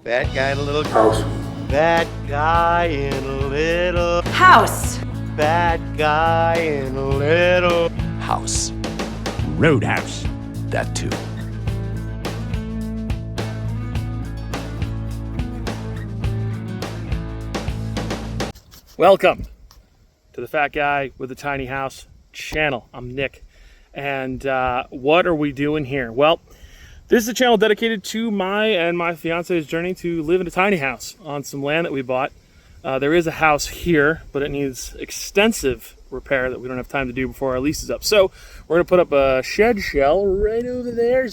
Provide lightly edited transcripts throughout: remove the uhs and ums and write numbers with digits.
Fat guy in a little house. Fat guy in a little house. Fat guy in a little house. Roadhouse. That too. Welcome to the Fat Guy with the Tiny House channel. I'm Nick, and what are we doing here? Well, this is a channel dedicated to my and my fiance's journey to live in a tiny house on some land that we bought. There is a house here, but it needs extensive repair that we don't have time to do before our lease is up. So we're going to put up a shed shell right over there,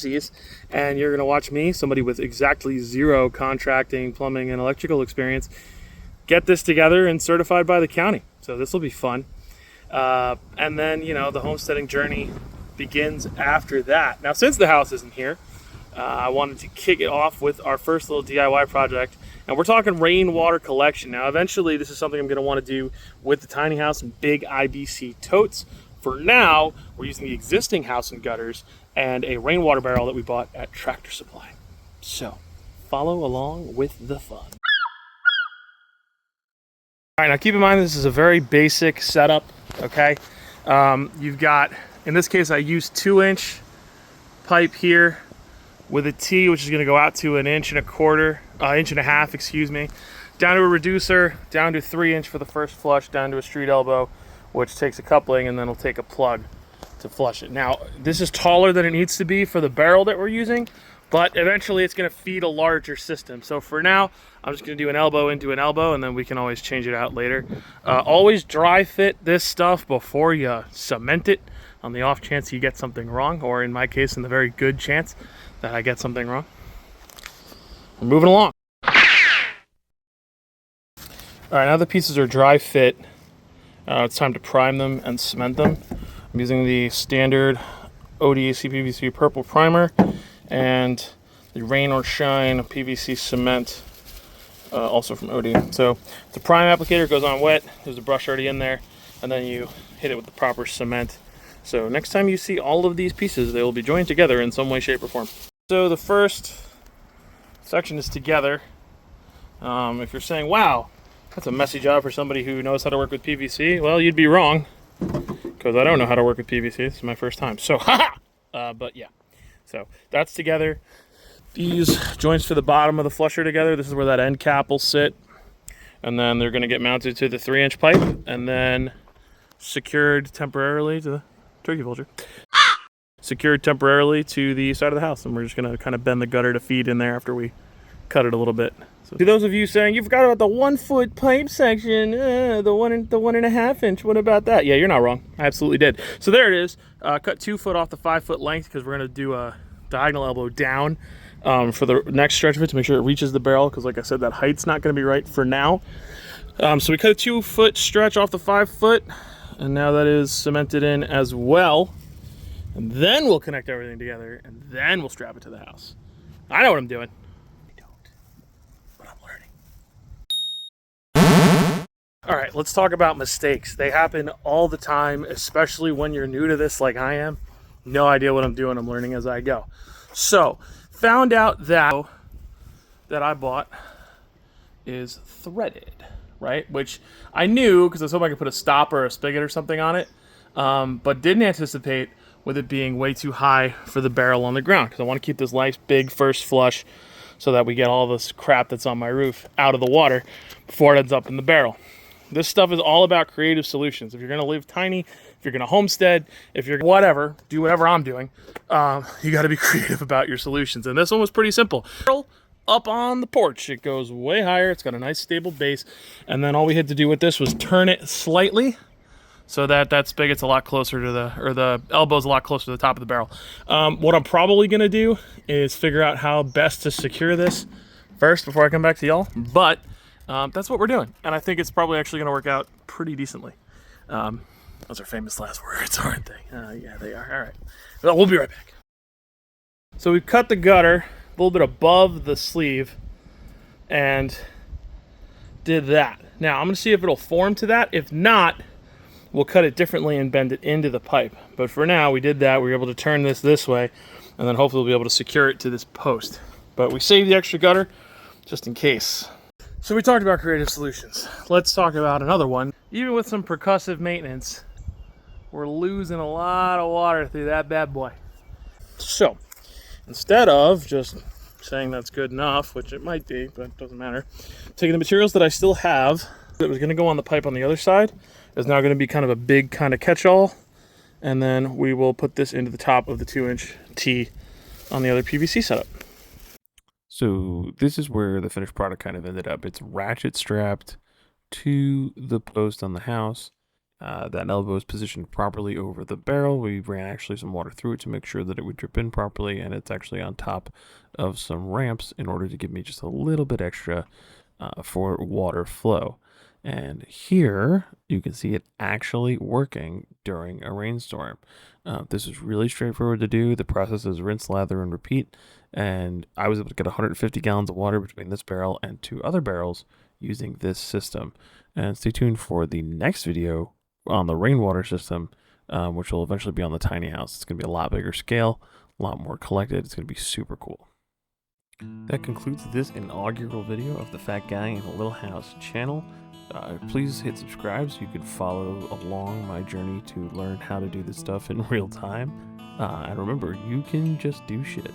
and you're going to watch me, somebody with exactly zero contracting, plumbing, and electrical experience, get this together and certified by the county. So this will be fun. And then, the homesteading journey begins after that. Now, since the house isn't here, I wanted to kick it off with our first little DIY project. And we're talking rainwater collection. Now, eventually, this is something I'm going to want to do with the tiny house and big IBC totes. For now, we're using the existing house and gutters and a rainwater barrel that we bought at Tractor Supply. So, follow along with the fun. All right, now keep in mind this is a very basic setup, okay? You've got, in this case, I used 2-inch pipe here with a T, which is gonna go out to 1.25 inches, excuse me, down to a reducer, down to 3-inch for the first flush, down to a street elbow, which takes a coupling, and then it'll take a plug to flush it. Now, this is taller than it needs to be for the barrel that we're using, but eventually it's gonna feed a larger system. So for now, I'm just gonna do an elbow into an elbow, and then we can always change it out later. Always dry fit this stuff before you cement it, on the off chance you get something wrong, or in my case, in the very good chance that I get something wrong. We're moving along. All right, now the pieces are dry fit. It's time to prime them and cement them. I'm using the standard ODAC PVC purple primer and the Rain or Shine PVC cement, also from OD. So the prime applicator goes on wet. There's a brush already in there, and then you hit it with the proper cement. So next time you see all of these pieces, they will be joined together in some way, shape, or form. So the first section is together. If you're saying, wow, that's a messy job for somebody who knows how to work with PVC, well, you'd be wrong, because I don't know how to work with PVC. This is my first time. So, but yeah. So that's together. These joints to the bottom of the flusher together. This is where that end cap will sit. And then they're going to get mounted to the 3-inch pipe and then secured temporarily to the turkey vulture. Secured temporarily to the side of the house. And we're just going to kind of bend the gutter to feed in there after we cut it a little bit. So to those of you saying, you forgot about the 1-foot pipe section, the 1.5 inch, what about that? Yeah, you're not wrong. I absolutely did. So there it is. Cut 2 foot off the 5-foot length because we're going to do a diagonal elbow down for the next stretch of it to make sure it reaches the barrel, because like I said, that height's not going to be right for now. So we cut a 2-foot stretch off the 5-foot, and now that is cemented in as well. And then we'll connect everything together, and then we'll strap it to the house. I know what I'm doing. I don't, but I'm learning. All right, let's talk about mistakes. They happen all the time, especially when you're new to this like I am. No idea what I'm doing. I'm learning as I go. So, found out that I bought is threaded, right? Which I knew because I was hoping I could put a stopper or a spigot or something on it, but didn't anticipate with it being way too high for the barrel on the ground, because I want to keep this nice big first flush so that we get all this crap that's on my roof out of the water before it ends up in the barrel. This stuff is all about creative solutions. If you're going to live tiny, if you're going to homestead, if you're whatever, do whatever I'm doing, you got to be creative about your solutions. And this one was pretty simple. Up on the porch, it goes way higher. It's got a nice stable base. And then all we had to do with this was turn it slightly so that that spigot's a lot closer to the elbow's a lot closer to the top of the barrel. What I'm probably going to do is figure out how best to secure this first before I come back to y'all. But that's what we're doing. And I think it's probably actually going to work out pretty decently. Those are famous last words, aren't they? Yeah, they are. All right. Well, we'll be right back. So we've cut the gutter a little bit above the sleeve and did that. Now, I'm going to see if it'll form to that. If not, we'll cut it differently and bend it into the pipe. But for now, we did that. We were able to turn this way, and then hopefully we'll be able to secure it to this post. But we saved the extra gutter just in case. So we talked about creative solutions. Let's talk about another one. Even with some percussive maintenance, we're losing a lot of water through that bad boy. So instead of just saying that's good enough, which it might be, but it doesn't matter, taking the materials that I still have that was going to go on the pipe on the other side is now going to be kind of a big kind of catch-all, and then we will put this into the top of the 2-inch T on the other PVC setup. So this is where the finished product kind of ended up. It's ratchet strapped to the post on the house. That elbow is positioned properly over the barrel. We ran actually some water through it to make sure that it would drip in properly, and it's actually on top of some ramps in order to give me just a little bit extra for water flow. And here you can see it actually working during a rainstorm. This is really straightforward to do. The process is rinse, lather, and repeat. And I was able to get 150 gallons of water between this barrel and 2 other barrels using this system. And stay tuned for the next video on the rainwater system, which will eventually be on the tiny house. It's going to be a lot bigger scale, a lot more collected. It's going to be super cool. That concludes this inaugural video of the Fat Guy in a Little House channel. Please hit subscribe so you can follow along my journey to learn how to do this stuff in real time. And remember, you can just do shit.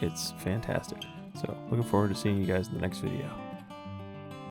It's fantastic. So looking forward to seeing you guys in the next video.